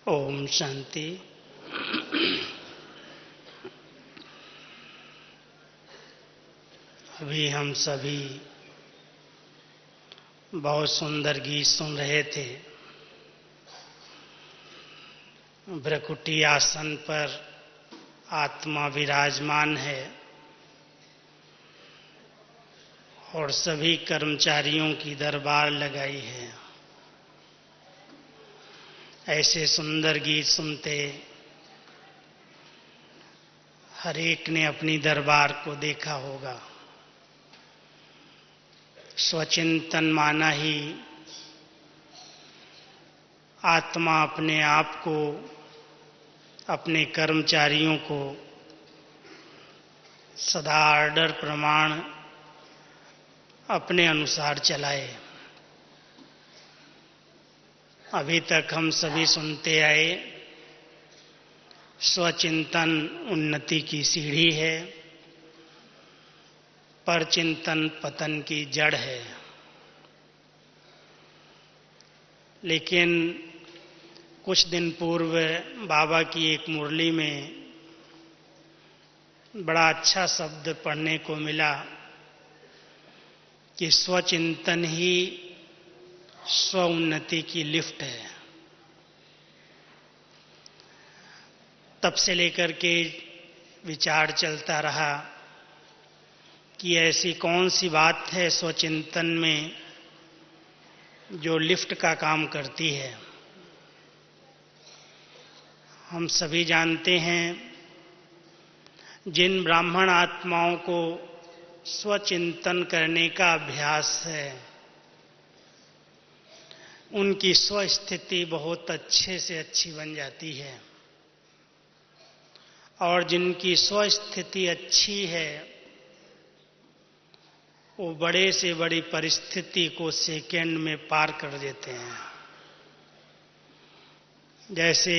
ओम शांति। अभी हम सभी बहुत सुंदर गीत सुन रहे थे। भ्रकुटी आसन पर आत्मा विराजमान है और सभी कर्मचारियों की दरबार लगाई है। ऐसे सुंदर गीत सुनते हर एक ने अपनी दरबार को देखा होगा। स्वचिंतन माना ही आत्मा अपने आप को, अपने कर्मचारियों को सदा आर्डर प्रमाण अपने अनुसार चलाए। अभी तक हम सभी सुनते आए, स्वचिंतन उन्नति की सीढ़ी है, परचिंतन पतन की जड़ है। लेकिन कुछ दिन पूर्व बाबा की एक मुरली में बड़ा अच्छा शब्द पढ़ने को मिला कि स्वचिंतन ही स्व उन्नति की लिफ्ट है। तब से लेकर के विचार चलता रहा कि ऐसी कौन सी बात है स्वचिंतन में जो लिफ्ट का काम करती है। हम सभी जानते हैं, जिन ब्राह्मण आत्माओं को स्वचिंतन करने का अभ्यास है, उनकी स्वस्थिति बहुत अच्छे से अच्छी बन जाती है। और जिनकी स्वस्थिति अच्छी है, वो बड़े से बड़ी परिस्थिति को सेकंड में पार कर देते हैं। जैसे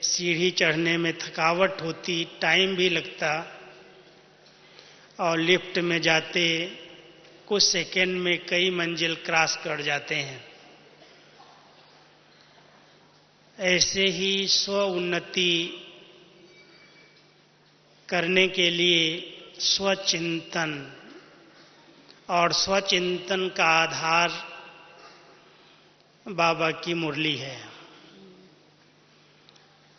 सीढ़ी चढ़ने में थकावट होती, टाइम भी लगता, और लिफ्ट में जाते कुछ सेकंड में कई मंजिल क्रॉस कर जाते हैं। ऐसे ही स्व उन्नति करने के लिए स्वचिंतन, और स्वचिंतन का आधार बाबा की मुरली है,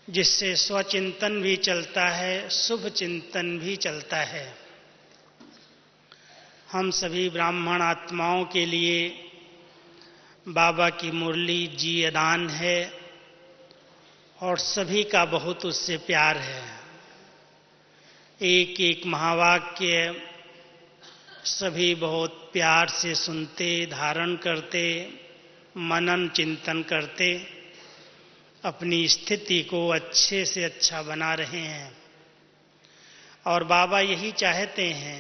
जिससे स्वचिंतन भी चलता है, शुभ चिंतन भी चलता है। हम सभी ब्राह्मण आत्माओं के लिए बाबा की मुरली जीवदान है और सभी का बहुत उससे प्यार है। एक एक महावाक्य सभी बहुत प्यार से सुनते, धारण करते, मनन चिंतन करते अपनी स्थिति को अच्छे से अच्छा बना रहे हैं। और बाबा यही चाहते हैं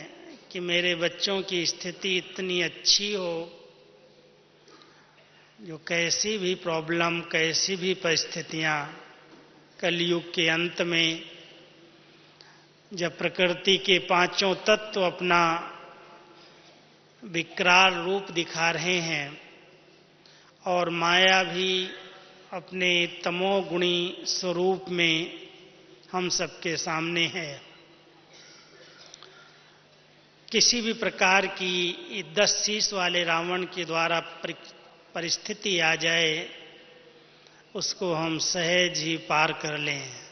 कि मेरे बच्चों की स्थिति इतनी अच्छी हो, जो कैसी भी प्रॉब्लम, कैसी भी परिस्थितियां कलयुग के अंत में, जब प्रकृति के पांचों तत्व अपना विकराल रूप दिखा रहे हैं और माया भी अपने तमोगुणी स्वरूप में हम सबके सामने है, किसी भी प्रकार की 10 शीश वाले रावण के द्वारा परिस्थिति आ जाए, उसको हम सहज ही पार कर लें।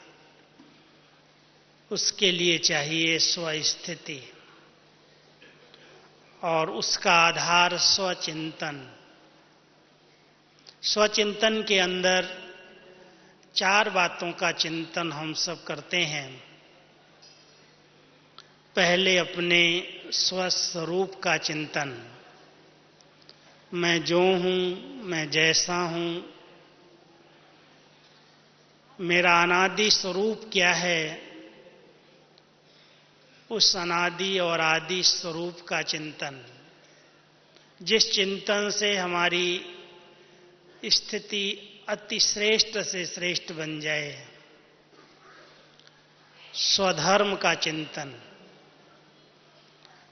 उसके लिए चाहिए स्वस्थिति, और उसका आधार स्वचिंतन। स्वचिंतन के अंदर 4 बातों का चिंतन हम सब करते हैं। पहले अपने स्वस्वरूप का चिंतन, मैं जो हूं, मैं जैसा हूं, मेरा अनादि स्वरूप क्या है, उस अनादि और आदि स्वरूप का चिंतन, जिस चिंतन से हमारी स्थिति अति श्रेष्ठ से श्रेष्ठ बन जाए। स्वधर्म का चिंतन,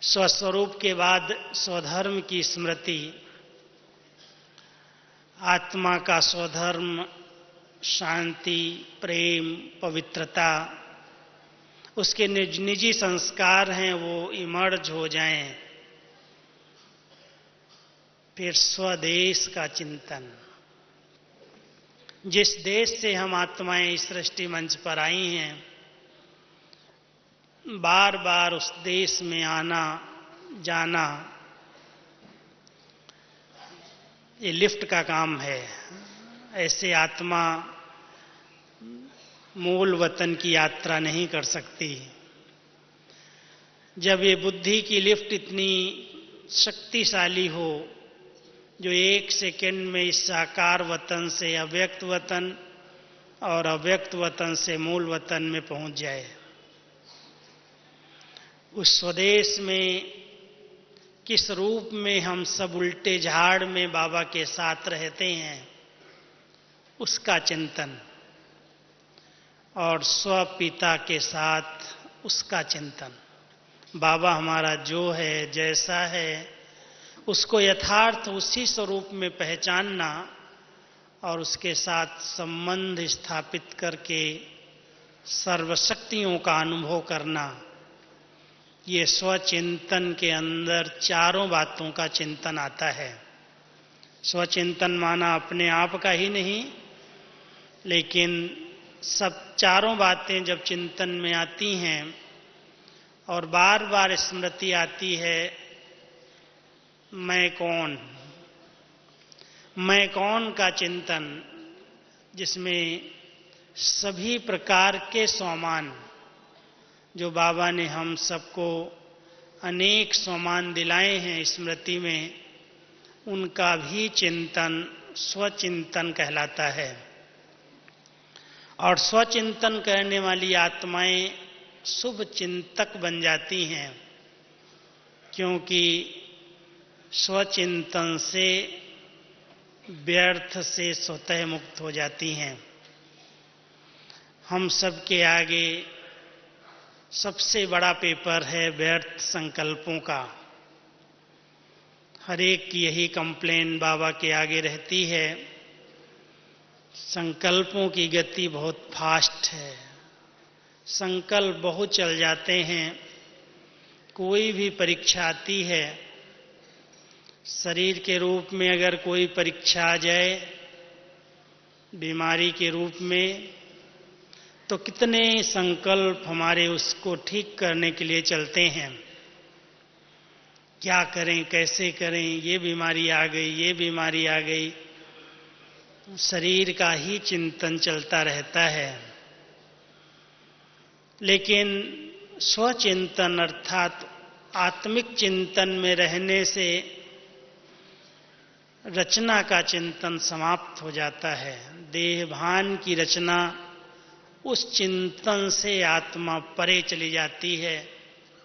स्वस्वरूप के बाद स्वधर्म की स्मृति। आत्मा का स्वधर्म शांति, प्रेम, पवित्रता, उसके निजी संस्कार हैं वो इमर्ज हो जाएं। फिर स्वदेश का चिंतन, जिस देश से हम आत्माएं इस सृष्टि मंच पर आई हैं, बार बार उस देश में आना जाना ये लिफ्ट का काम है। ऐसे आत्मा मूल वतन की यात्रा नहीं कर सकती। जब ये बुद्धि की लिफ्ट इतनी शक्तिशाली हो जो 1 सेकंड में इस साकार वतन से अव्यक्त वतन और अव्यक्त वतन से मूल वतन में पहुंच जाए, उस स्वदेश में किस रूप में हम सब उल्टे झाड़ में बाबा के साथ रहते हैं, उसका चिंतन, और स्वपिता के साथ उसका चिंतन। बाबा हमारा जो है, जैसा है, उसको यथार्थ उसी स्वरूप में पहचानना और उसके साथ संबंध स्थापित करके सर्वशक्तियों का अनुभव करना, ये स्वचिंतन के अंदर चारों बातों का चिंतन आता है। स्वचिंतन माना अपने आप का ही नहीं, लेकिन सब चारों बातें जब चिंतन में आती हैं और बार बार स्मृति आती है, मैं कौन का चिंतन, जिसमें सभी प्रकार के स्वमान, जो बाबा ने हम सबको अनेक स्वमान दिलाए हैं स्मृति में, उनका भी चिंतन स्वचिंतन कहलाता है। और स्वचिंतन करने वाली आत्माएं शुभ चिंतक बन जाती हैं, क्योंकि स्वचिंतन से व्यर्थ से स्वतः मुक्त हो जाती हैं। हम सबके आगे सबसे बड़ा पेपर है व्यर्थ संकल्पों का। हर एक की यही कंप्लेन बाबा के आगे रहती है, संकल्पों की गति बहुत फास्ट है, संकल्प बहुत चल जाते हैं। कोई भी परीक्षा आती है, शरीर के रूप में अगर कोई परीक्षा आ जाए, बीमारी के रूप में, तो कितने संकल्प हमारे उसको ठीक करने के लिए चलते हैं। क्या करें, कैसे करें, ये बीमारी आ गई, ये बीमारी आ गई, शरीर का ही चिंतन चलता रहता है। लेकिन स्वचिंतन अर्थात आत्मिक चिंतन में रहने से रचना का चिंतन समाप्त हो जाता है। देहभान की रचना, उस चिंतन से आत्मा परे चली जाती है,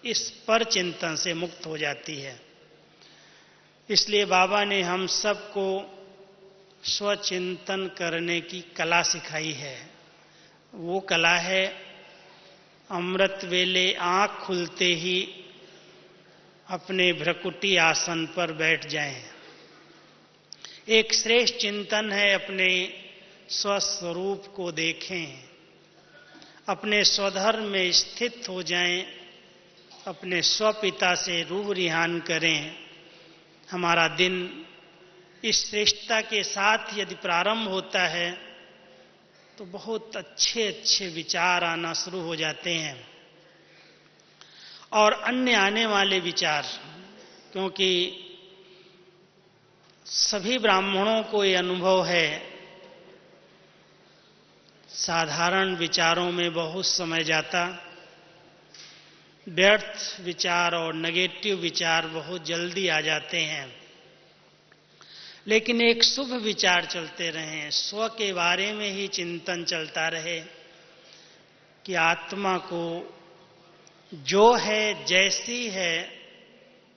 इस पर चिंतन से मुक्त हो जाती है। इसलिए बाबा ने हम सबको स्वचिंतन करने की कला सिखाई है। वो कला है अमृत वेले आंख खुलते ही अपने भ्रकुटी आसन पर बैठ जाएं। एक श्रेष्ठ चिंतन है अपने स्वस्वरूप को देखें, अपने स्वधर्म में स्थित हो जाएं, अपने स्वपिता से रूह रिहान करें। हमारा दिन इस श्रेष्ठता के साथ यदि प्रारंभ होता है तो बहुत अच्छे अच्छे विचार आना शुरू हो जाते हैं, और अन्य आने वाले विचार, क्योंकि सभी ब्राह्मणों को ये अनुभव है, साधारण विचारों में बहुत समय जाता, व्यर्थ विचार और नेगेटिव विचार बहुत जल्दी आ जाते हैं। लेकिन एक शुभ विचार चलते रहें, स्व के बारे में ही चिंतन चलता रहे कि आत्मा को जो है, जैसी है,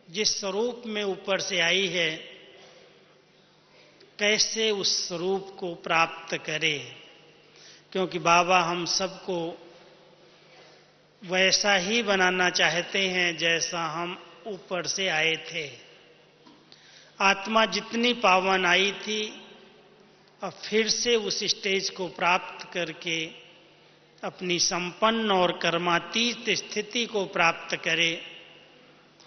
जिस स्वरूप में ऊपर से आई है, कैसे उस स्वरूप को प्राप्त करे। क्योंकि बाबा हम सबको वैसा ही बनाना चाहते हैं जैसा हम ऊपर से आए थे। आत्मा जितनी पावन आई थी, अब फिर से उस स्टेज को प्राप्त करके अपनी संपन्न और कर्मातीत स्थिति को प्राप्त करे।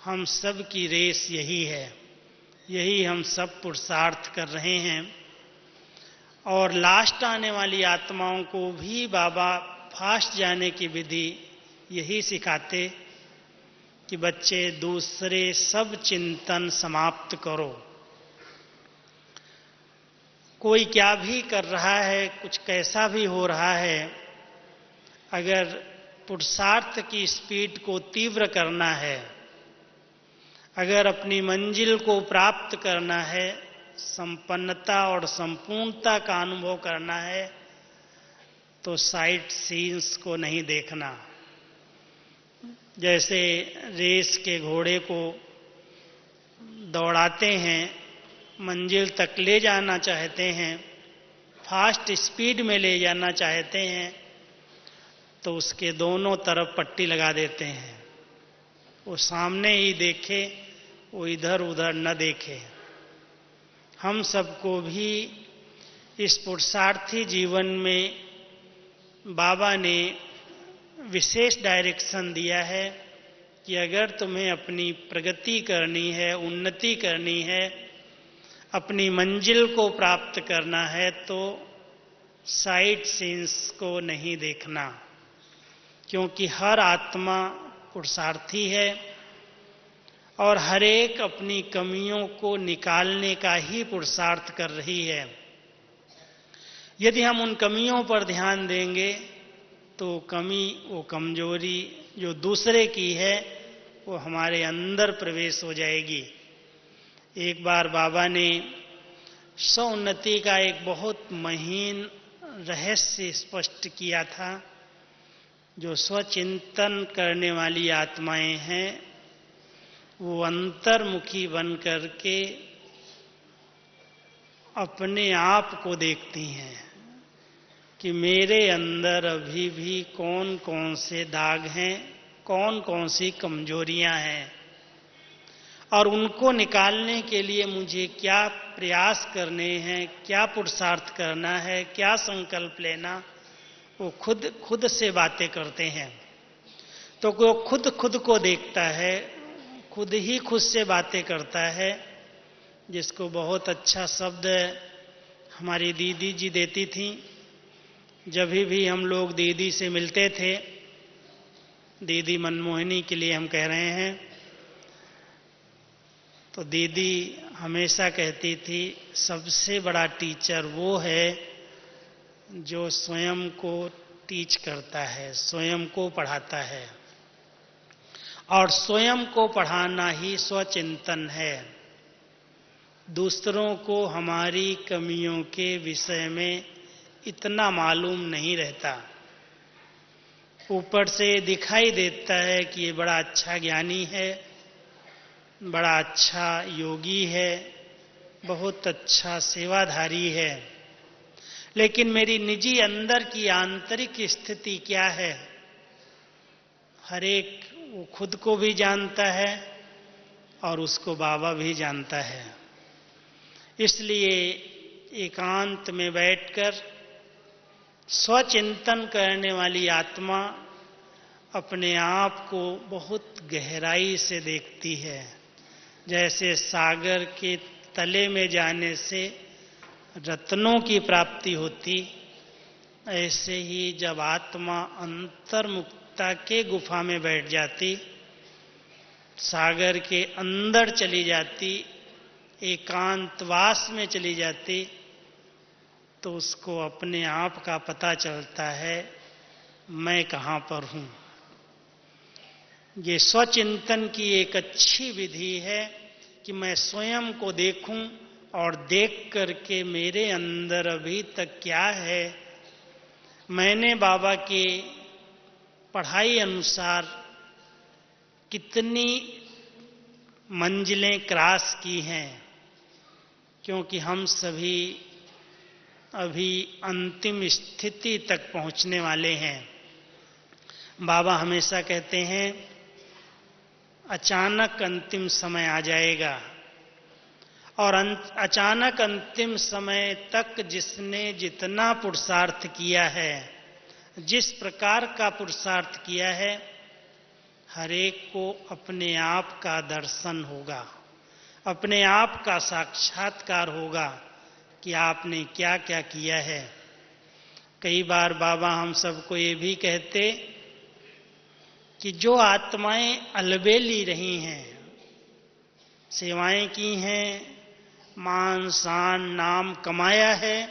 हम सब की रेस यही है, यही हम सब पुरुषार्थ कर रहे हैं। और लास्ट आने वाली आत्माओं को भी बाबा फास्ट जाने की विधि यही सिखाते कि बच्चे दूसरे सब चिंतन समाप्त करो। कोई क्या भी कर रहा है, कुछ कैसा भी हो रहा है, अगर पुरुषार्थ की स्पीड को तीव्र करना है, अगर अपनी मंजिल को प्राप्त करना है, संपन्नता और संपूर्णता का अनुभव करना है, तो साइट सीन्स को नहीं देखना। जैसे रेस के घोड़े को दौड़ाते हैं, मंजिल तक ले जाना चाहते हैं, फास्ट स्पीड में ले जाना चाहते हैं, तो उसके दोनों तरफ पट्टी लगा देते हैं। वो सामने ही देखे, वो इधर उधर न देखे। हम सबको भी इस पुरुषार्थी जीवन में बाबा ने विशेष डायरेक्शन दिया है कि अगर तुम्हें अपनी प्रगति करनी है, उन्नति करनी है, अपनी मंजिल को प्राप्त करना है, तो साइट सीन्स को नहीं देखना, क्योंकि हर आत्मा पुरुषार्थी है और हर एक अपनी कमियों को निकालने का ही पुरुषार्थ कर रही है। यदि हम उन कमियों पर ध्यान देंगे तो कमी, वो कमजोरी जो दूसरे की है, वो हमारे अंदर प्रवेश हो जाएगी। एक बार बाबा ने स्वोन्नति का एक बहुत महीन रहस्य स्पष्ट किया था। जो स्वचिंतन करने वाली आत्माएं हैं, वो अंतर्मुखी बन करके अपने आप को देखती हैं कि मेरे अंदर अभी भी कौन कौन से दाग हैं, कौन कौन सी कमजोरियां हैं, और उनको निकालने के लिए मुझे क्या प्रयास करने हैं, क्या पुरुषार्थ करना है, क्या संकल्प लेना, वो खुद से बातें करते हैं। तो वो खुद को देखता है, खुद ही खुद से बातें करता है, जिसको बहुत अच्छा शब्द हमारी दीदी जी देती थी। जब भी हम लोग दीदी से मिलते थे, दीदी मनमोहिनी के लिए हम कह रहे हैं, तो दीदी हमेशा कहती थी सबसे बड़ा टीचर वो है जो स्वयं को टीच करता है, स्वयं को पढ़ाता है, और स्वयं को पढ़ाना ही स्वचिंतन है। दूसरों को हमारी कमियों के विषय में इतना मालूम नहीं रहता। ऊपर से दिखाई देता है कि ये बड़ा अच्छा ज्ञानी है, बड़ा अच्छा योगी है, बहुत अच्छा सेवाधारी है, लेकिन मेरी निजी अंदर की आंतरिक स्थिति क्या है, हर एक वो खुद को भी जानता है और उसको बाबा भी जानता है। इसलिए एकांत में बैठकर स्वचिंतन करने वाली आत्मा अपने आप को बहुत गहराई से देखती है। जैसे सागर के तले में जाने से रत्नों की प्राप्ति होती, ऐसे ही जब आत्मा अंतर्मुखता के गुफा में बैठ जाती, सागर के अंदर चली जाती, एकांतवास में चली जाती, तो उसको अपने आप का पता चलता है मैं कहाँ पर हूँ। ये स्वचिंतन की एक अच्छी विधि है कि मैं स्वयं को देखूं और देख करके मेरे अंदर अभी तक क्या है, मैंने बाबा के पढ़ाई अनुसार कितनी मंजिलें क्रॉस की हैं, क्योंकि हम सभी अभी अंतिम स्थिति तक पहुंचने वाले हैं। बाबा हमेशा कहते हैं अचानक अंतिम समय आ जाएगा और अचानक अंतिम समय तक जिसने जितना पुरुषार्थ किया है, जिस प्रकार का पुरुषार्थ किया है, हर एक को अपने आप का दर्शन होगा, अपने आप का साक्षात्कार होगा कि आपने क्या क्या किया है। कई बार बाबा हम सबको ये भी कहते कि जो आत्माएं अलबेली रही हैं, सेवाएं की हैं, मान शान नाम कमाया है,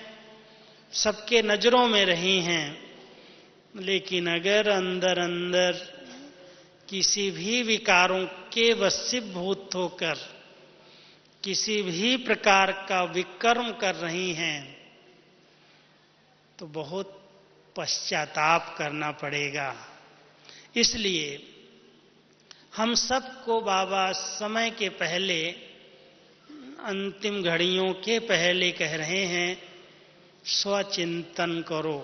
सबके नजरों में रही हैं, लेकिन अगर अंदर अंदर किसी भी विकारों के वशीभूत होकर किसी भी प्रकार का विकर्म कर रही हैं, तो बहुत पश्चाताप करना पड़ेगा। इसलिए हम सबको बाबा समय के पहले, अंतिम घड़ियों के पहले कह रहे हैं, स्वचिंतन करो,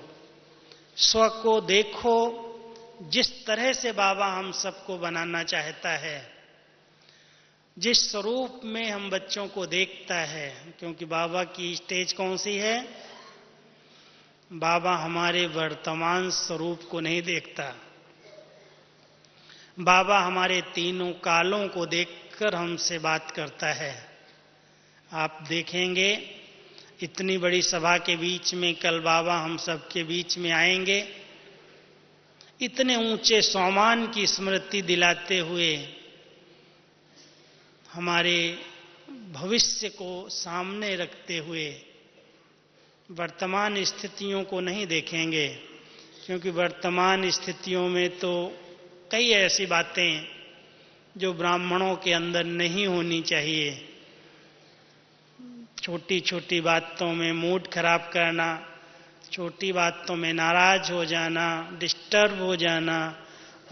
स्व को देखो। जिस तरह से बाबा हम सबको बनाना चाहता है, जिस स्वरूप में हम बच्चों को देखता है, क्योंकि बाबा की स्टेज कौन सी है? बाबा हमारे वर्तमान स्वरूप को नहीं देखता, बाबा हमारे तीनों कालों को देखकर हमसे बात करता है। आप देखेंगे इतनी बड़ी सभा के बीच में कल बाबा हम सबके बीच में आएंगे, इतने ऊंचे सोमान की स्मृति दिलाते हुए हमारे भविष्य को सामने रखते हुए वर्तमान स्थितियों को नहीं देखेंगे, क्योंकि वर्तमान स्थितियों में तो कई ऐसी बातें जो ब्राह्मणों के अंदर नहीं होनी चाहिए। छोटी छोटी बातों में मूड खराब करना, छोटी बातों में नाराज हो जाना, डिस्टर्ब हो जाना,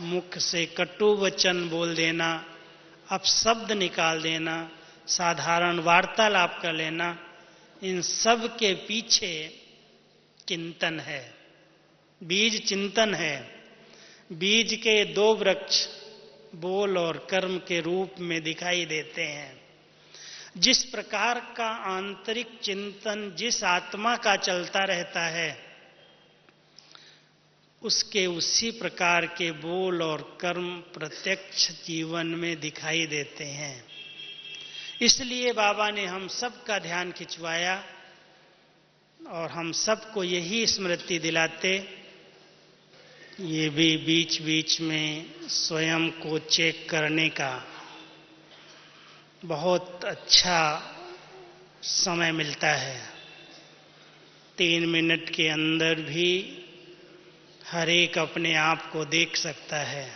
मुख से कटु वचन बोल देना, अपशब्द निकाल देना, साधारण वार्तालाप कर लेना, इन सब के पीछे चिंतन है, बीज चिंतन है। बीज के दो वृक्ष बोल और कर्म के रूप में दिखाई देते हैं। जिस प्रकार का आंतरिक चिंतन जिस आत्मा का चलता रहता है, उसके उसी प्रकार के बोल और कर्म प्रत्यक्ष जीवन में दिखाई देते हैं। इसलिए बाबा ने हम सब का ध्यान खिंचवाया और हम सबको यही स्मृति दिलाते, ये भी बीच बीच में स्वयं को चेक करने का बहुत अच्छा समय मिलता है। 3 मिनट के अंदर भी हर एक अपने आप को देख सकता है।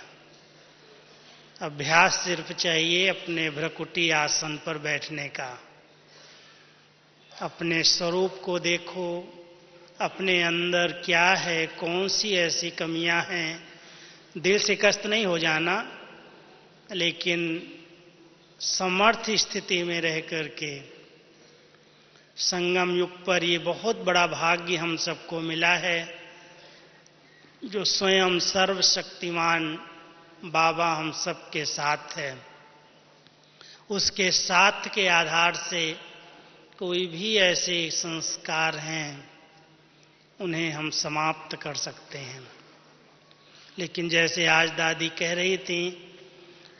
अभ्यास सिर्फ चाहिए अपने भ्रकुटी आसन पर बैठने का। अपने स्वरूप को देखो, अपने अंदर क्या है, कौन सी ऐसी कमियां हैं। दिल से कष्ट नहीं हो जाना, लेकिन समर्थ स्थिति में रह करके संगम युग पर ये बहुत बड़ा भाग्य हम सबको मिला है, जो स्वयं सर्वशक्तिमान बाबा हम सबके साथ है। उसके साथ के आधार से कोई भी ऐसे संस्कार हैं उन्हें हम समाप्त कर सकते हैं। लेकिन जैसे आज दादी कह रही थी,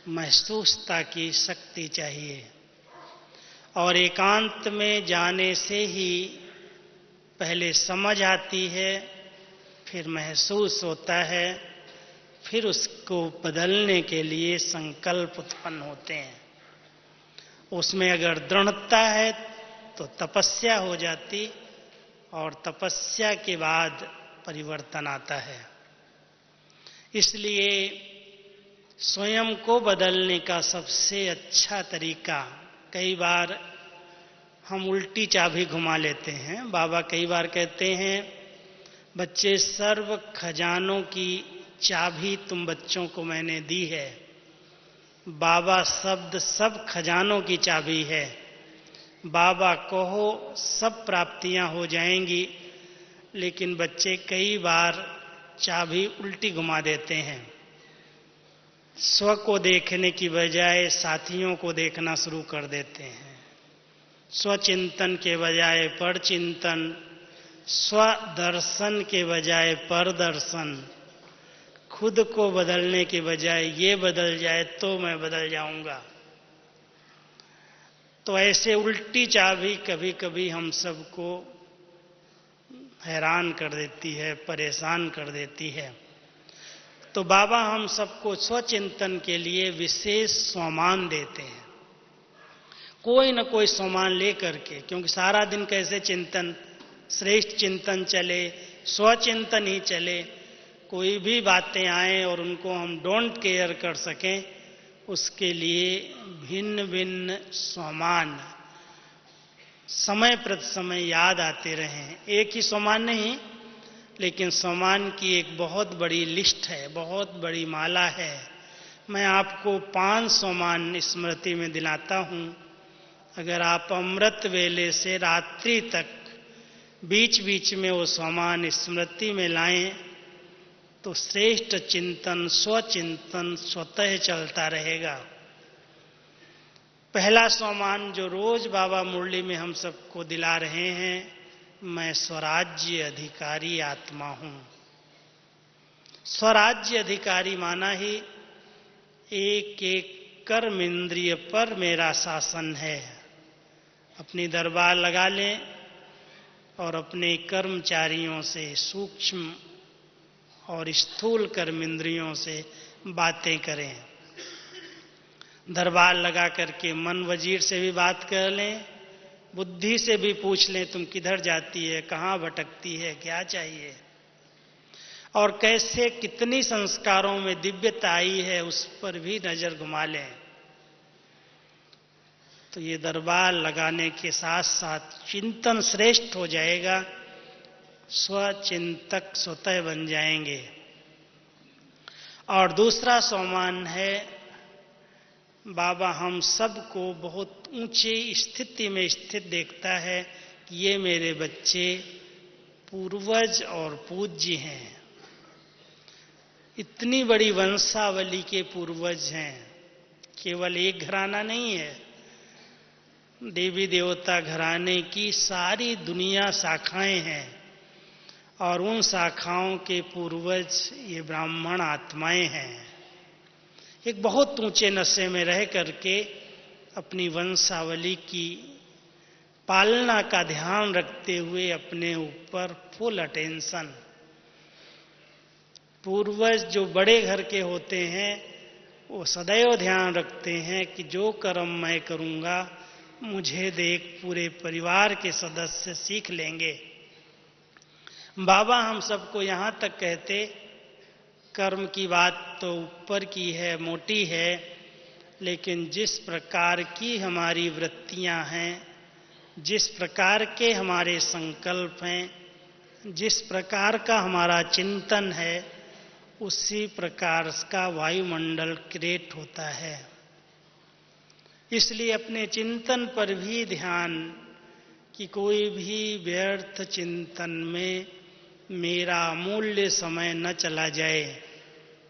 महसूसता की शक्ति चाहिए, और एकांत में जाने से ही पहले समझ आती है, फिर महसूस होता है, फिर उसको बदलने के लिए संकल्प उत्पन्न होते हैं। उसमें अगर दृढ़ता है तो तपस्या हो जाती, और तपस्या के बाद परिवर्तन आता है। इसलिए स्वयं को बदलने का सबसे अच्छा तरीका, कई बार हम उल्टी चाबी घुमा लेते हैं। बाबा कई बार कहते हैं, बच्चे सर्व खजानों की चाबी तुम बच्चों को मैंने दी है। बाबा शब्द सब खजानों की चाबी है। बाबा कहो सब प्राप्तियां हो जाएंगी, लेकिन बच्चे कई बार चाबी उल्टी घुमा देते हैं। स्व को देखने की बजाय साथियों को देखना शुरू कर देते हैं। स्वचिंतन के बजाय परचिंतन, स्वदर्शन के बजाय परदर्शन, खुद को बदलने के बजाय ये बदल जाए तो मैं बदल जाऊंगा। तो ऐसे उल्टी चाबी कभी कभी हम सबको हैरान कर देती है, परेशान कर देती है। तो बाबा हम सबको स्वचिंतन के लिए विशेष सम्मान देते हैं, कोई न कोई सम्मान ले करके, क्योंकि सारा दिन कैसे चिंतन, श्रेष्ठ चिंतन चले, स्वचिंतन ही चले, कोई भी बातें आए और उनको हम डोंट केयर कर सकें, उसके लिए भिन्न भिन्न सम्मान समय प्रति समय याद आते रहें। एक ही सम्मान नहीं, लेकिन सम्मान की एक बहुत बड़ी लिस्ट है, बहुत बड़ी माला है। मैं आपको 5 सम्मान स्मृति में दिलाता हूं। अगर आप अमृत वेले से रात्रि तक बीच बीच में वो सम्मान स्मृति में लाएं तो श्रेष्ठ चिंतन, स्वचिंतन स्वतः चलता रहेगा। पहला सम्मान जो रोज बाबा मुरली में हम सबको दिला रहे हैं, मैं स्वराज्य अधिकारी आत्मा हूं। स्वराज्य अधिकारी माना ही एक एक कर्म इंद्रिय पर मेरा शासन है। अपनी दरबार लगा लें और अपने कर्मचारियों से, सूक्ष्म और स्थूल कर्म इंद्रियों से बातें करें। दरबार लगा करके मन वजीर से भी बात कर लें, बुद्धि से भी पूछ लें तुम किधर जाती है, कहाँ भटकती है, क्या चाहिए, और कैसे कितनी संस्कारों में दिव्यता आई है उस पर भी नजर घुमा लें। तो ये दरबार लगाने के साथ साथ चिंतन श्रेष्ठ हो जाएगा, स्वचिंतक स्वतः बन जाएंगे। और दूसरा सम्मान है, बाबा हम सबको बहुत ऊंची स्थिति में स्थित देखता है कि ये मेरे बच्चे पूर्वज और पूज्य हैं, इतनी बड़ी वंशावली के पूर्वज हैं। केवल एक घराना नहीं है, देवी देवता घराने की सारी दुनिया शाखाएं हैं, और उन शाखाओं के पूर्वज ये ब्राह्मण आत्माएं हैं। एक बहुत ऊंचे नशे में रह करके अपनी वंशावली की पालना का ध्यान रखते हुए अपने ऊपर फुल अटेंशन। पूर्वज जो बड़े घर के होते हैं वो सदैव ध्यान रखते हैं कि जो कर्म मैं करूंगा मुझे देख पूरे परिवार के सदस्य सीख लेंगे। बाबा हम सबको यहां तक कहते, कर्म की बात तो ऊपर की है, मोटी है, लेकिन जिस प्रकार की हमारी वृत्तियां हैं, जिस प्रकार के हमारे संकल्प हैं, जिस प्रकार का हमारा चिंतन है, उसी प्रकार का वायुमंडल क्रिएट होता है। इसलिए अपने चिंतन पर भी ध्यान कि कोई भी व्यर्थ चिंतन में मेरा अमूल्य समय न चला जाए।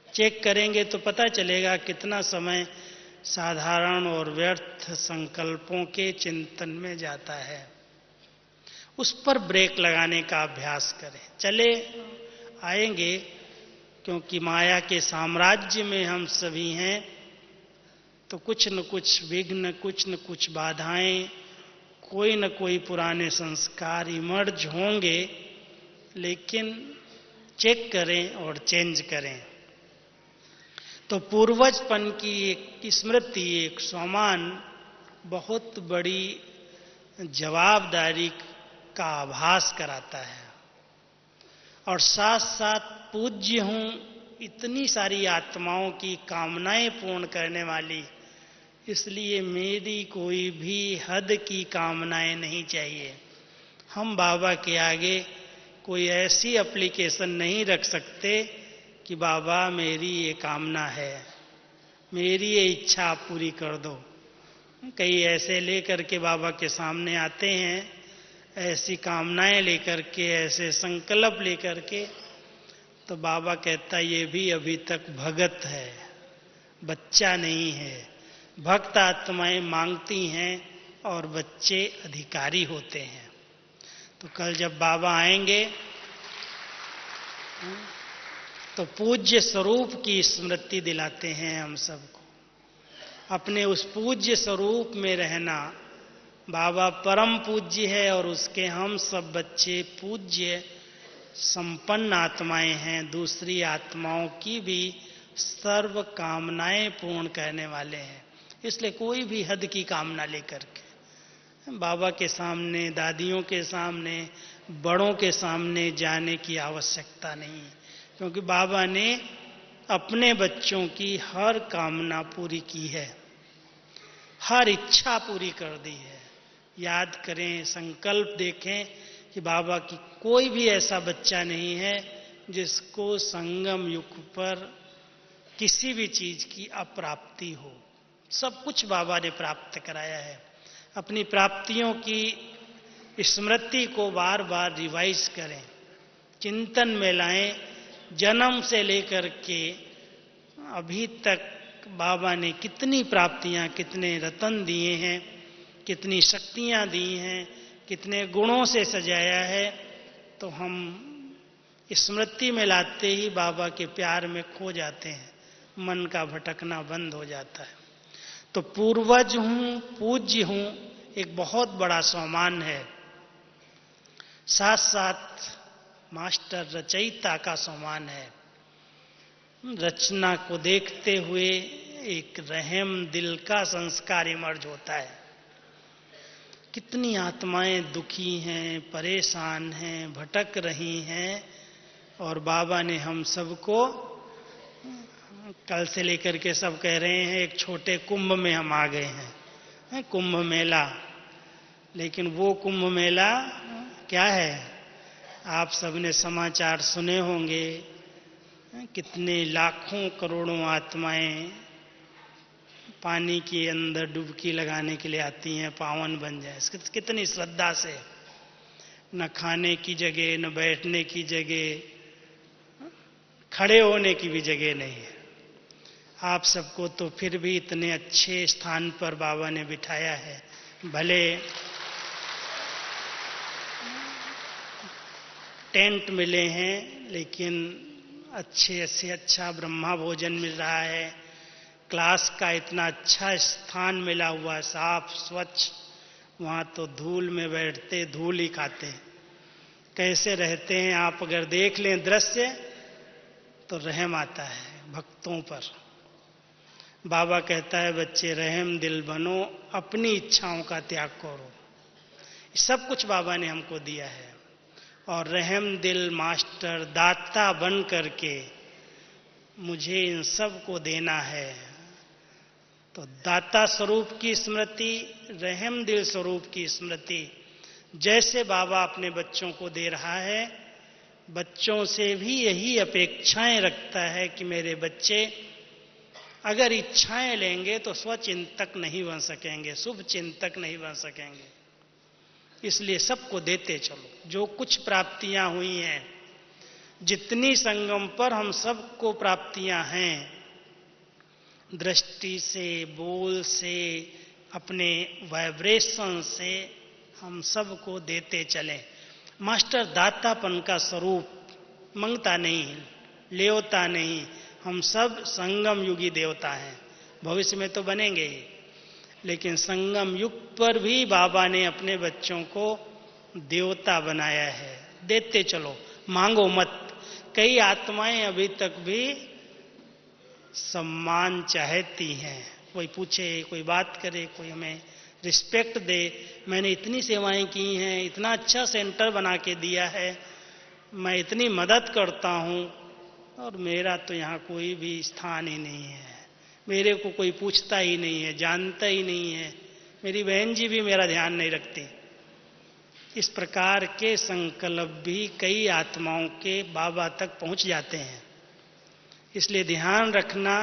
चेक करेंगे तो पता चलेगा कितना समय साधारण और व्यर्थ संकल्पों के चिंतन में जाता है। उस पर ब्रेक लगाने का अभ्यास करें। चले आएंगे, क्योंकि माया के साम्राज्य में हम सभी हैं, तो कुछ न कुछ विघ्न, कुछ न कुछ बाधाएं, कोई न कोई पुराने संस्कार इमर्ज होंगे, लेकिन चेक करें और चेंज करें। तो पूर्वजपन की एक स्मृति, एक सम्मान बहुत बड़ी जवाबदारी का आभास कराता है। और साथ साथ पूज्य हूं, इतनी सारी आत्माओं की कामनाएं पूर्ण करने वाली, इसलिए मेरी कोई भी हद की कामनाएं नहीं चाहिए। हम बाबा के आगे कोई ऐसी एप्लीकेशन नहीं रख सकते कि बाबा मेरी ये कामना है, मेरी ये इच्छा आप पूरी कर दो। कई ऐसे लेकर के बाबा के सामने आते हैं, ऐसी कामनाएं लेकर के, ऐसे संकल्प लेकर के, तो बाबा कहता ये भी अभी तक भगत है, बच्चा नहीं है। भक्त आत्माएं मांगती हैं, और बच्चे अधिकारी होते हैं। तो कल जब बाबा आएंगे तो पूज्य स्वरूप की स्मृति दिलाते हैं हम सबको। अपने उस पूज्य स्वरूप में रहना। बाबा परम पूज्य है और उसके हम सब बच्चे पूज्य संपन्न आत्माएं हैं। दूसरी आत्माओं की भी सर्व कामनाएं पूर्ण करने वाले हैं। इसलिए कोई भी हद की कामना लेकर के बाबा के सामने, दादियों के सामने, बड़ों के सामने जाने की आवश्यकता नहीं है, क्योंकि बाबा ने अपने बच्चों की हर कामना पूरी की है, हर इच्छा पूरी कर दी है। याद करें, संकल्प देखें कि बाबा की कोई भी ऐसा बच्चा नहीं है जिसको संगम युग पर किसी भी चीज की अप्राप्ति हो। सब कुछ बाबा ने प्राप्त कराया है। अपनी प्राप्तियों की स्मृति को बार बार रिवाइज करें, चिंतन में लाएं। जन्म से लेकर के अभी तक बाबा ने कितनी प्राप्तियां, कितने रतन दिए हैं, कितनी शक्तियां दी हैं, कितने गुणों से सजाया है, तो हम स्मृति में लाते ही बाबा के प्यार में खो जाते हैं। मन का भटकना बंद हो जाता है। तो पूर्वज हूं, पूज्य हूं, एक बहुत बड़ा सम्मान है। साथ साथ मास्टर रचयिता का सम्मान है। रचना को देखते हुए एक रहम दिल का संस्कार इमर्ज होता है। कितनी आत्माएं दुखी हैं, परेशान हैं, भटक रही हैं, और बाबा ने हम सबको कल से लेकर के सब कह रहे हैं एक छोटे कुंभ में हम आ गए हैं, कुंभ मेला। लेकिन वो कुंभ मेला क्या है? आप सबने समाचार सुने होंगे, कितने लाखों करोड़ों आत्माएं पानी के अंदर डुबकी लगाने के लिए आती हैं, पावन बन जाए। कितनी श्रद्धा से। न खाने की जगह, न बैठने की जगह, खड़े होने की भी जगह नहीं है। आप सबको तो फिर भी इतने अच्छे स्थान पर बाबा ने बिठाया है। भले टेंट मिले हैं, लेकिन अच्छे से अच्छा ब्रह्मा भोजन मिल रहा है। क्लास का इतना अच्छा स्थान मिला हुआ, साफ स्वच्छ। वहाँ तो धूल में बैठते, धूल ही खाते। कैसे रहते हैं आप अगर देख लें दृश्य तो रहम आता है भक्तों पर। बाबा कहता है बच्चे रहम दिल बनो, अपनी इच्छाओं का त्याग करो। सब कुछ बाबा ने हमको दिया है। और रहम दिल मास्टर दाता बन करके मुझे इन सब को देना है। तो दाता स्वरूप की स्मृति, रहम दिल स्वरूप की स्मृति, जैसे बाबा अपने बच्चों को दे रहा है, बच्चों से भी यही अपेक्षाएं रखता है कि मेरे बच्चे अगर इच्छाएं लेंगे तो स्वचिंतक नहीं बन सकेंगे, शुभ चिंतक नहीं बन सकेंगे। इसलिए सबको देते चलो। जो कुछ प्राप्तियां हुई हैं, जितनी संगम पर हम सबको प्राप्तियां हैं, दृष्टि से, बोल से, अपने वाइब्रेशन से, हम सबको देते चलें। मास्टर दातापन का स्वरूप, मांगता नहीं, लेवता नहीं। हम सब संगम युगी देवता हैं, भविष्य में तो बनेंगे ही, लेकिन संगम युग पर भी बाबा ने अपने बच्चों को देवता बनाया है। देते चलो, मांगो मत। कई आत्माएं अभी तक भी सम्मान चाहती हैं। कोई पूछे, कोई बात करे, कोई हमें रिस्पेक्ट दे। मैंने इतनी सेवाएं की हैं, इतना अच्छा सेंटर बना के दिया है, मैं इतनी मदद करता हूं, और मेरा तो यहाँ कोई भी स्थान ही नहीं है। मेरे को कोई पूछता ही नहीं है, जानता ही नहीं है। मेरी बहन जी भी मेरा ध्यान नहीं रखती। इस प्रकार के संकल्प भी कई आत्माओं के बाबा तक पहुंच जाते हैं। इसलिए ध्यान रखना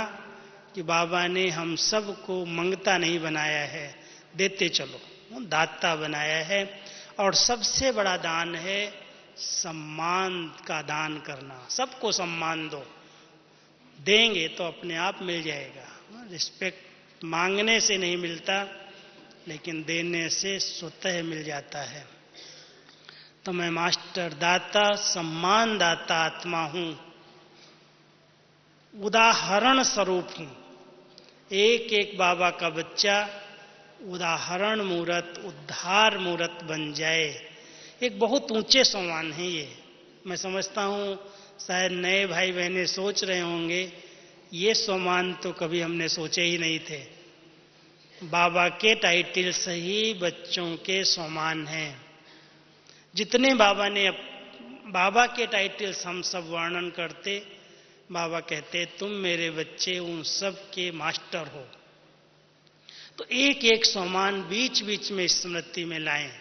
कि बाबा ने हम सबको मंगता नहीं बनाया है, देते चलो, दाता बनाया है। और सबसे बड़ा दान है सम्मान का दान करना। सबको सम्मान दो, देंगे तो अपने आप मिल जाएगा। रिस्पेक्ट मांगने से नहीं मिलता, लेकिन देने से स्वतः मिल जाता है। तो मैं मास्टर दाता, सम्मान दाता आत्मा हूं, उदाहरण स्वरूप हूं। एक एक बाबा का बच्चा उदाहरण मूर्त, उद्धार मूर्त बन जाए, एक बहुत ऊंचे सम्मान है ये। मैं समझता हूं शायद नए भाई बहनें सोच रहे होंगे, ये सम्मान तो कभी हमने सोचे ही नहीं थे। बाबा के टाइटल से ही बच्चों के सम्मान हैं। जितने बाबा के टाइटल्स हम सब वर्णन करते, बाबा कहते तुम मेरे बच्चे उन सब के मास्टर हो। तो एक एक सम्मान बीच बीच में स्मृति में लाएं,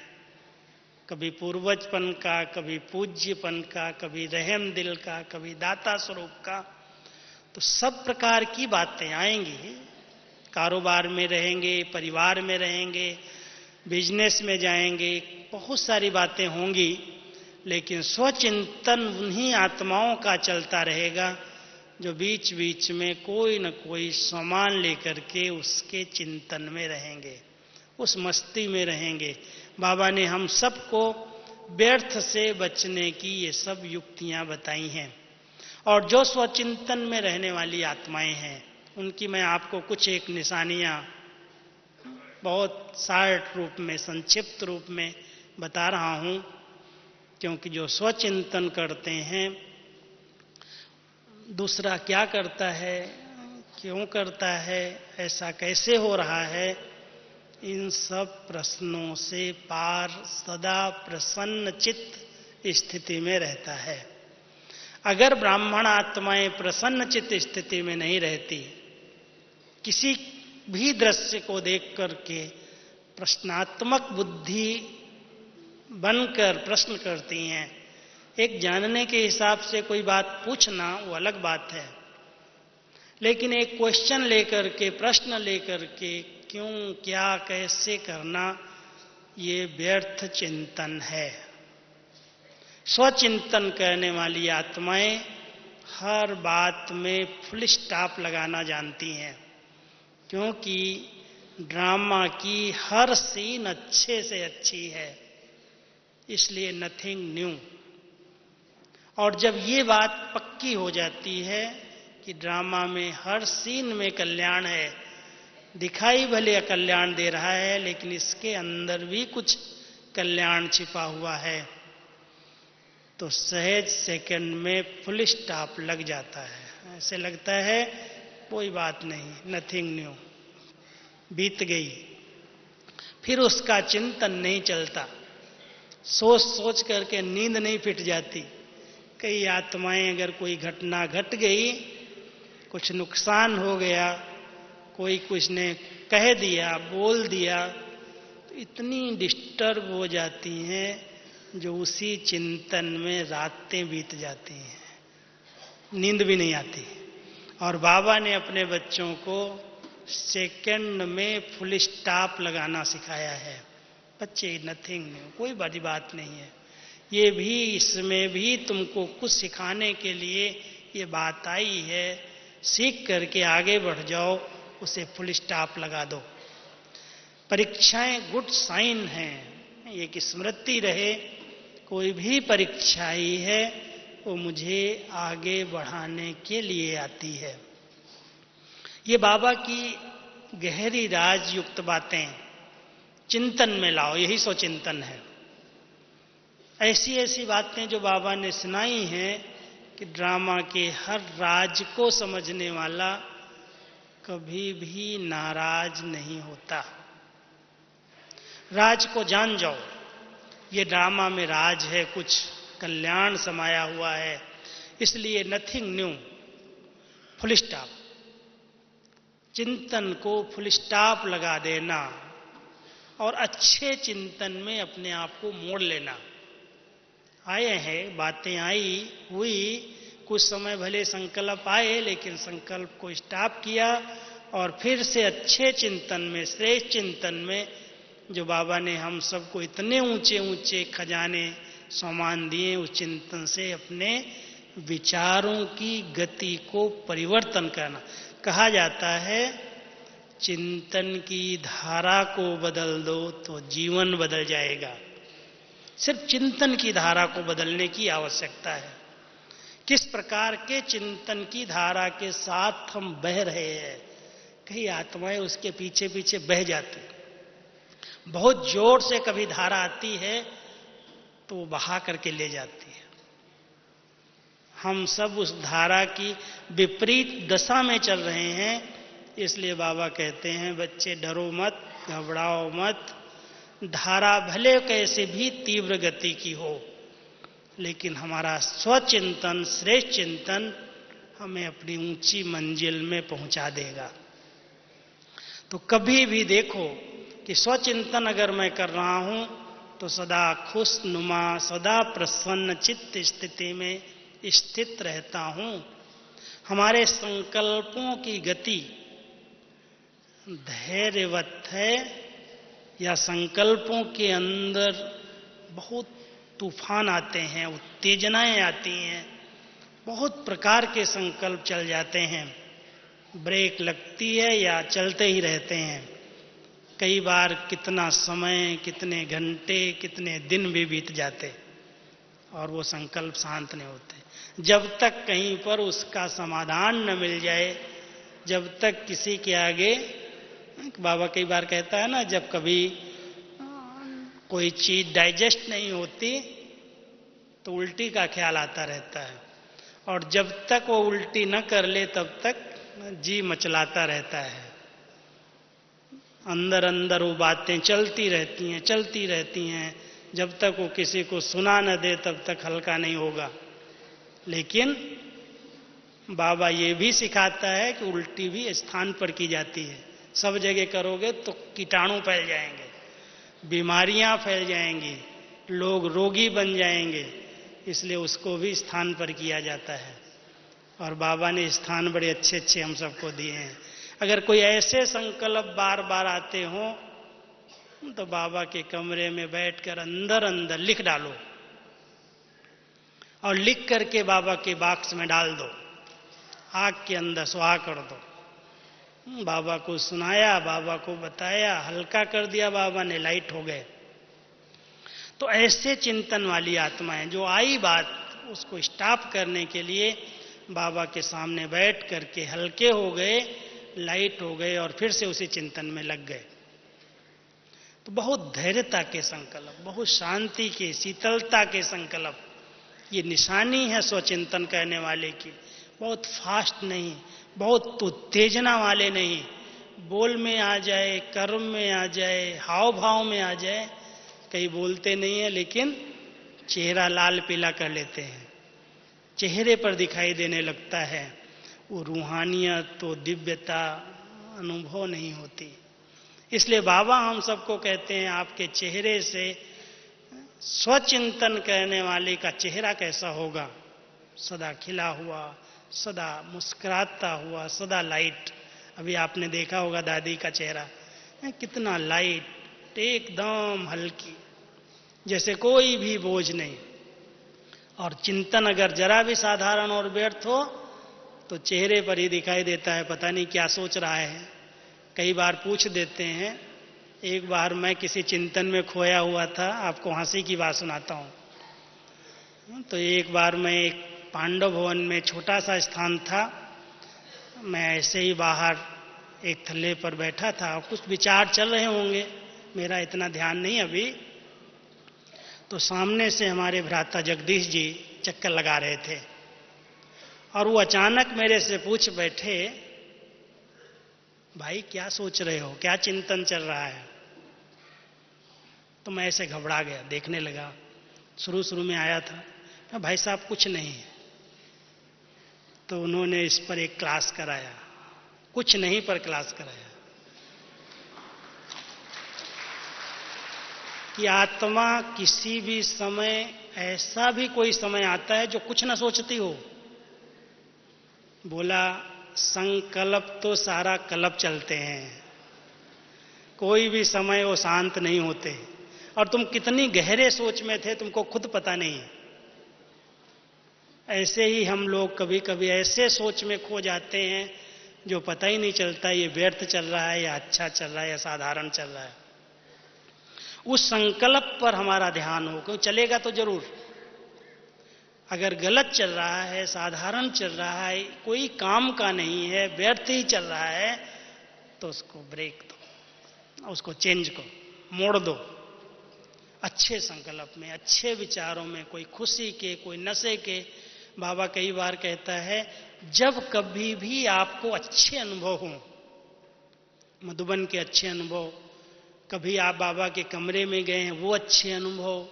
कभी पूर्वजपन का, कभी पूज्यपन का, कभी रहम दिल का, कभी दाता स्वरूप का। तो सब प्रकार की बातें आएंगी। कारोबार में रहेंगे, परिवार में रहेंगे, बिजनेस में जाएंगे, बहुत सारी बातें होंगी, लेकिन स्वचिंतन उन्हीं आत्माओं का चलता रहेगा जो बीच बीच में कोई न कोई सामान लेकर के उसके चिंतन में रहेंगे, उस मस्ती में रहेंगे। बाबा ने हम सबको व्यर्थ से बचने की ये सब युक्तियां बताई हैं। और जो स्वचिंतन में रहने वाली आत्माएं हैं, उनकी मैं आपको कुछ एक निशानियां बहुत शार्ट रूप में, संक्षिप्त रूप में बता रहा हूं, क्योंकि जो स्वचिंतन करते हैं, दूसरा क्या करता है, क्यों करता है, ऐसा कैसे हो रहा है, इन सब प्रश्नों से पार सदा प्रसन्न चित्त स्थिति में रहता है। अगर ब्राह्मण आत्माएं प्रसन्न चित्त स्थिति में नहीं रहती, किसी भी दृश्य को देख करके प्रश्नात्मक बुद्धि बनकर प्रश्न करती हैं, एक जानने के हिसाब से कोई बात पूछना वो अलग बात है, लेकिन एक क्वेश्चन लेकर के, प्रश्न लेकर के क्यों, क्या, कैसे करना, ये व्यर्थ चिंतन है। स्वचिंतन करने वाली आत्माएं हर बात में फुल स्टॉप लगाना जानती हैं, क्योंकि ड्रामा की हर सीन अच्छे से अच्छी है, इसलिए नथिंग न्यू। और जब ये बात पक्की हो जाती है कि ड्रामा में हर सीन में कल्याण है, दिखाई भले अकल्याण दे रहा है, लेकिन इसके अंदर भी कुछ कल्याण छिपा हुआ है, तो सहज सेकंड में फुल स्टॉप लग जाता है। ऐसे लगता है कोई बात नहीं, नथिंग न्यू, बीत गई। फिर उसका चिंतन नहीं चलता, सोच सोच करके नींद नहीं फिट जाती। कई आत्माएं, अगर कोई घटना घट गई, कुछ नुकसान हो गया, कोई कुछ ने कह दिया, बोल दिया, तो इतनी डिस्टर्ब हो जाती हैं जो उसी चिंतन में रातें बीत जाती हैं, नींद भी नहीं आती। और बाबा ने अपने बच्चों को सेकंड में फुल स्टॉप लगाना सिखाया है। बच्चे नथिंग न्यू, कोई बड़ी बात नहीं है। ये भी, इसमें भी तुमको कुछ सिखाने के लिए ये बात आई है, सीख करके आगे बढ़ जाओ, उसे फुल स्टॉप लगा दो। परीक्षाएं गुड साइन हैं, ये कि स्मृति रहे, कोई भी परीक्षा ही है वो मुझे आगे बढ़ाने के लिए आती है। ये बाबा की गहरी राज युक्त बातें चिंतन में लाओ, यही स्वचिंतन है। ऐसी ऐसी बातें जो बाबा ने सुनाई हैं कि ड्रामा के हर राज को समझने वाला कभी भी नाराज नहीं होता। राज को जान जाओ, ये ड्रामा में राज है, कुछ कल्याण समाया हुआ है, इसलिए नथिंग न्यू, फुल स्टॉप। चिंतन को फुल स्टॉप लगा देना और अच्छे चिंतन में अपने आप को मोड़ लेना। आए हैं, बातें आई हुई, कुछ समय भले संकल्प आए, लेकिन संकल्प को स्टॉप किया और फिर से अच्छे चिंतन में, श्रेष्ठ चिंतन में, जो बाबा ने हम सबको इतने ऊंचे ऊंचे खजाने सामान दिए, उस चिंतन से अपने विचारों की गति को परिवर्तन करना। कहा जाता है चिंतन की धारा को बदल दो तो जीवन बदल जाएगा। सिर्फ चिंतन की धारा को बदलने की आवश्यकता है। किस प्रकार के चिंतन की धारा के साथ हम बह रहे हैं, कई आत्माएं उसके पीछे पीछे बह जाती, बहुत जोर से कभी धारा आती है तो वो बहा करके ले जाती है। हम सब उस धारा की विपरीत दशा में चल रहे हैं। इसलिए बाबा कहते हैं, बच्चे डरो मत, घबराओ मत। धारा भले कैसे भी तीव्र गति की हो, लेकिन हमारा स्वचिंतन, श्रेष्ठ चिंतन हमें अपनी ऊंची मंजिल में पहुंचा देगा। तो कभी भी देखो कि स्वचिंतन अगर मैं कर रहा हूं तो सदा खुशनुमा, सदा प्रसन्न चित्त स्थिति में स्थित रहता हूं। हमारे संकल्पों की गति धैर्यवत है या संकल्पों के अंदर बहुत तूफान आते हैं, उत्तेजनाएं आती हैं, बहुत प्रकार के संकल्प चल जाते हैं, ब्रेक लगती है या चलते ही रहते हैं। कई बार कितना समय, कितने घंटे, कितने दिन भी बीत जाते और वो संकल्प शांत नहीं होते। जब तक कहीं पर उसका समाधान न मिल जाए, जब तक किसी के आगे, बाबा कई बार कहता है ना, जब कभी कोई चीज डाइजेस्ट नहीं होती तो उल्टी का ख्याल आता रहता है, और जब तक वो उल्टी न कर ले तब तक जी मचलाता रहता है। अंदर अंदर वो बातें चलती रहती हैं। जब तक वो किसी को सुना न दे तब तक हल्का नहीं होगा। लेकिन बाबा ये भी सिखाता है कि उल्टी भी स्थान पर की जाती है। सब जगह करोगे तो कीटाणु फैल जाएंगे, बीमारियां फैल जाएंगी, लोग रोगी बन जाएंगे। इसलिए उसको भी स्थान पर किया जाता है। और बाबा ने स्थान बड़े अच्छे अच्छे हम सबको दिए हैं। अगर कोई ऐसे संकल्प बार बार आते हो तो बाबा के कमरे में बैठकर अंदर अंदर लिख डालो और लिख करके बाबा के बॉक्स में डाल दो, आग के अंदर सुहा कर दो। बाबा को सुनाया, बाबा को बताया, हल्का कर दिया बाबा ने, लाइट हो गए। तो ऐसे चिंतन वाली आत्माएं जो आई बात उसको स्टॉप करने के लिए बाबा के सामने बैठ करके हल्के हो गए, लाइट हो गए और फिर से उसी चिंतन में लग गए। तो बहुत धैर्यता के संकल्प, बहुत शांति के, शीतलता के संकल्प, ये निशानी है स्वचिंतन करने वाले की। बहुत फास्ट नहीं, बहुत उत्तेजना वाले नहीं, बोल में आ जाए, कर्म में आ जाए, हाव भाव में आ जाए। कई बोलते नहीं है लेकिन चेहरा लाल पीला कर लेते हैं, चेहरे पर दिखाई देने लगता है। वो रूहानियत, तो दिव्यता अनुभव नहीं होती। इसलिए बाबा हम सबको कहते हैं, आपके चेहरे से स्वचिंतन करने वाले का चेहरा कैसा होगा? सदा खिला हुआ, सदा मुस्कुराता हुआ, सदा लाइट। अभी आपने देखा होगा दादी का चेहरा, कितना लाइट, एकदम हल्की, जैसे कोई भी बोझ नहीं। और चिंतन अगर जरा भी साधारण और व्यर्थ हो तो चेहरे पर ही दिखाई देता है, पता नहीं क्या सोच रहा है। कई बार पूछ देते हैं। एक बार मैं किसी चिंतन में खोया हुआ था, आपको हंसी की बात सुनाता हूं। तो एक बार मैं एक पांडव भवन में, छोटा सा स्थान था, मैं ऐसे ही बाहर एक थल्ले पर बैठा था, कुछ विचार चल रहे होंगे, मेरा इतना ध्यान नहीं अभी। तो सामने से हमारे भ्राता जगदीश जी चक्कर लगा रहे थे और वो अचानक मेरे से पूछ बैठे, भाई क्या सोच रहे हो, क्या चिंतन चल रहा है? तो मैं ऐसे घबरा गया, देखने लगा। शुरू शुरू में आया था, भाई साहब कुछ नहीं है। तो उन्होंने इस पर एक क्लास कराया, कुछ नहीं पर क्लास कराया कि आत्मा किसी भी समय, ऐसा भी कोई समय आता है जो कुछ ना सोचती हो। बोला संकल्प तो सारा कल्प चलते हैं, कोई भी समय वो शांत नहीं होते, और तुम कितनी गहरे सोच में थे तुमको खुद पता नहीं। ऐसे ही हम लोग कभी कभी ऐसे सोच में खो जाते हैं, जो पता ही नहीं चलता ये व्यर्थ चल रहा है या अच्छा चल रहा है या साधारण चल रहा है। उस संकल्प पर हमारा ध्यान हो, क्यों चलेगा तो जरूर। अगर गलत चल रहा है, साधारण चल रहा है, कोई काम का नहीं है, व्यर्थ ही चल रहा है, तो उसको ब्रेक दो, उसको चेंज करो, मोड़ दो। अच्छे संकल्प में, अच्छे विचारों में, कोई खुशी के, कोई नशे के। बाबा कई बार कहता है, जब कभी भी आपको अच्छे अनुभव हो, मधुबन के अच्छे अनुभव, कभी आप बाबा के कमरे में गए हैं वो अच्छे अनुभव,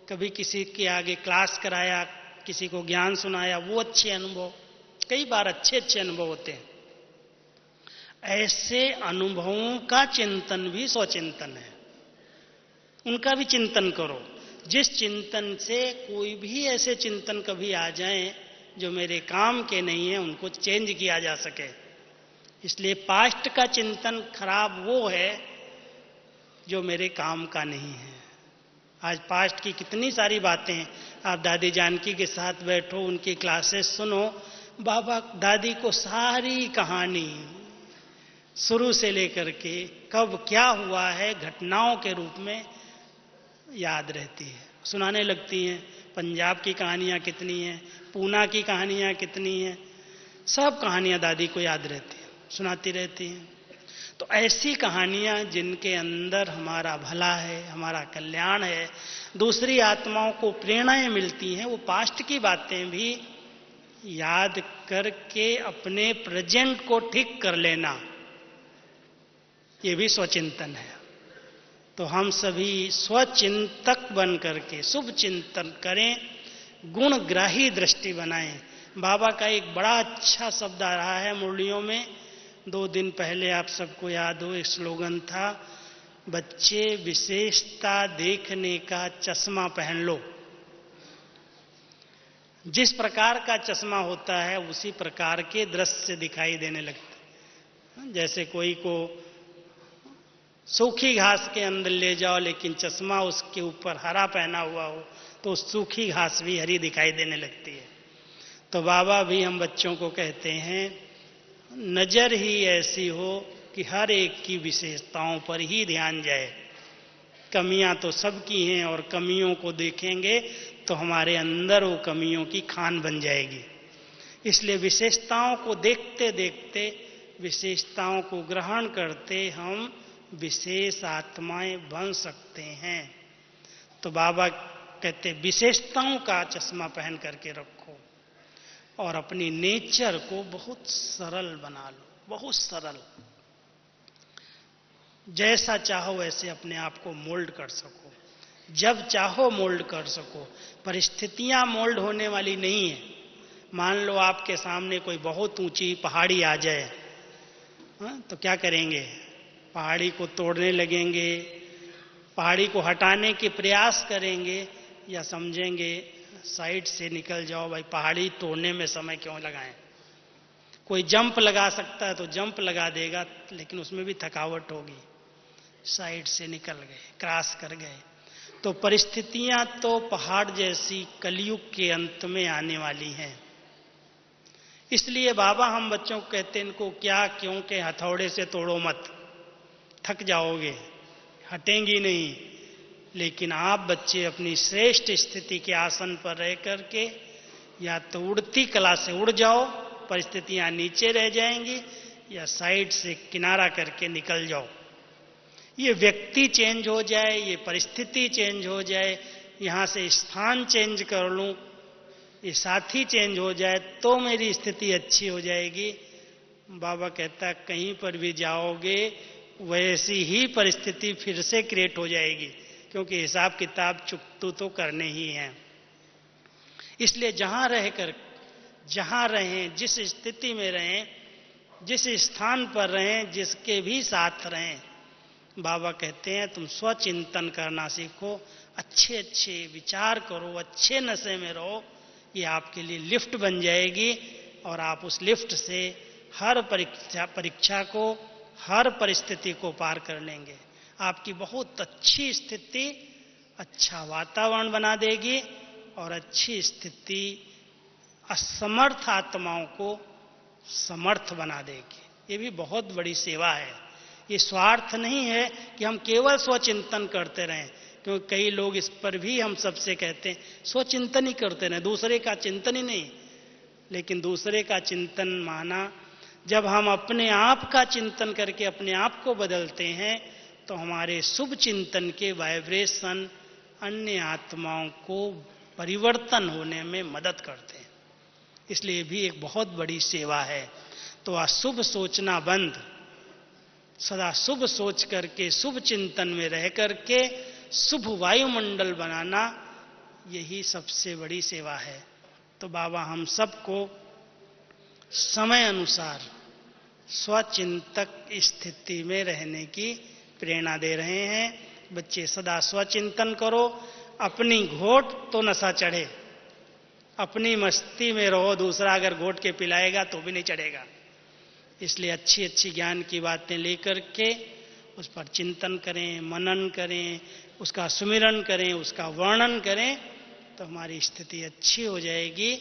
कभी किसी के आगे क्लास कराया, किसी को ज्ञान सुनाया वो अच्छे अनुभव, कई बार अच्छे अच्छे अनुभव होते हैं। ऐसे अनुभवों का चिंतन भी स्वचिंतन है, उनका भी चिंतन करो। जिस चिंतन से कोई भी ऐसे चिंतन कभी आ जाएं जो मेरे काम के नहीं है, उनको चेंज किया जा सके। इसलिए पास्ट का चिंतन खराब वो है जो मेरे काम का नहीं है। आज पास्ट की कितनी सारी बातें, आप दादी जानकी के साथ बैठो, उनकी क्लासेस सुनो, बाबा दादी को सारी कहानी शुरू से लेकर के कब क्या हुआ है घटनाओं के रूप में याद रहती है, सुनाने लगती हैं। पंजाब की कहानियां कितनी हैं, पूना की कहानियां कितनी हैं, सब कहानियां दादी को याद रहती हैं, सुनाती रहती हैं। तो ऐसी कहानियां जिनके अंदर हमारा भला है, हमारा कल्याण है, दूसरी आत्माओं को प्रेरणाएं मिलती हैं, वो पास्ट की बातें भी याद करके अपने प्रेजेंट को ठीक कर लेना, ये भी स्वचिंतन है। तो हम सभी स्वचिंतक बन करके शुभ चिंतन करें, गुणग्राही दृष्टि बनाएं। बाबा का एक बड़ा अच्छा शब्द आ रहा है मुरलियों में, 2 दिन पहले आप सबको याद हो, एक स्लोगन था, बच्चे विशेषता देखने का चश्मा पहन लो। जिस प्रकार का चश्मा होता है उसी प्रकार के दृश्य दिखाई देने लगते। जैसे कोई को सूखी घास के अंदर ले जाओ लेकिन चश्मा उसके ऊपर हरा पहना हुआ हो तो सूखी घास भी हरी दिखाई देने लगती है। तो बाबा भी हम बच्चों को कहते हैं, नजर ही ऐसी हो कि हर एक की विशेषताओं पर ही ध्यान जाए। कमियां तो सबकी हैं और कमियों को देखेंगे तो हमारे अंदर वो कमियों की खान बन जाएगी। इसलिए विशेषताओं को देखते देखते, विशेषताओं को ग्रहण करते हम विशेष आत्माएं बन सकते हैं। तो बाबा कहते विशेषताओं का चश्मा पहन करके रखो और अपनी नेचर को बहुत सरल बना लो, बहुत सरल। जैसा चाहो वैसे अपने आप को मोल्ड कर सको, जब चाहो मोल्ड कर सको। परिस्थितियां मोल्ड होने वाली नहीं है। मान लो आपके सामने कोई बहुत ऊंची पहाड़ी आ जाए, तो क्या करेंगे? पहाड़ी को तोड़ने लगेंगे, पहाड़ी को हटाने के प्रयास करेंगे, या समझेंगे साइड से निकल जाओ भाई, पहाड़ी तोड़ने में समय क्यों लगाएं। कोई जंप लगा सकता है तो जंप लगा देगा, लेकिन उसमें भी थकावट होगी। साइड से निकल गए, क्रॉस कर गए। तो परिस्थितियां तो पहाड़ जैसी कलयुग के अंत में आने वाली हैं। इसलिए बाबा हम बच्चों को कहते हैं, इनको क्या क्यों के हथौड़े से तोड़ो मत, थक जाओगे, हटेंगी नहीं। लेकिन आप बच्चे अपनी श्रेष्ठ स्थिति के आसन पर रह करके या तो उड़ती कला से उड़ जाओ, परिस्थितियां नीचे रह जाएंगी, या साइड से किनारा करके निकल जाओ। ये व्यक्ति चेंज हो जाए, ये परिस्थिति चेंज हो जाए, यहां से स्थान चेंज कर लूं, ये साथी चेंज हो जाए तो मेरी स्थिति अच्छी हो जाएगी। बाबा कहता कहीं पर भी जाओगे वैसी ही परिस्थिति फिर से क्रिएट हो जाएगी, क्योंकि हिसाब किताब चुकतू तो करने ही हैं। इसलिए जहां रहकर, जहां रहें, जिस स्थिति में रहें, जिस स्थान पर रहें, जिसके भी साथ रहें, बाबा कहते हैं तुम स्वचिंतन करना सीखो, अच्छे अच्छे विचार करो, अच्छे नशे में रहो। ये आपके लिए लिफ्ट बन जाएगी और आप उस लिफ्ट से हर परीक्षा को, हर परिस्थिति को पार कर लेंगे। आपकी बहुत अच्छी स्थिति अच्छा वातावरण बना देगी और अच्छी स्थिति असमर्थ आत्माओं को समर्थ बना देगी। ये भी बहुत बड़ी सेवा है। ये स्वार्थ नहीं है कि हम केवल स्वचिंतन करते रहें, क्योंकि कई लोग इस पर भी हम सबसे कहते हैं स्वचिंतन ही करते रहें, दूसरे का चिंतन ही नहीं। लेकिन दूसरे का चिंतन माना, जब हम अपने आप का चिंतन करके अपने आप को बदलते हैं तो हमारे शुभ चिंतन के वाइब्रेशन अन्य आत्माओं को परिवर्तन होने में मदद करते हैं। इसलिए भी एक बहुत बड़ी सेवा है। तो अशुभ सोचना बंद, सदा शुभ सोच करके शुभ चिंतन में रह करके शुभ वायुमंडल बनाना, यही सबसे बड़ी सेवा है। तो बाबा हम सबको समय अनुसार स्वचिंतक स्थिति में रहने की प्रेरणा दे रहे हैं। बच्चे सदा स्वचिंतन करो, अपनी घोट तो नशा चढ़े, अपनी मस्ती में रहो, दूसरा अगर घोट के पिलाएगा तो भी नहीं चढ़ेगा। इसलिए अच्छी अच्छी ज्ञान की बातें लेकर के उस पर चिंतन करें, मनन करें, उसका सुमिरन करें, उसका वर्णन करें, तो हमारी स्थिति अच्छी हो जाएगी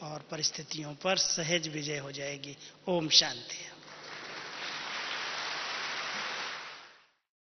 और परिस्थितियों पर सहज विजय हो जाएगी। ओम शांति।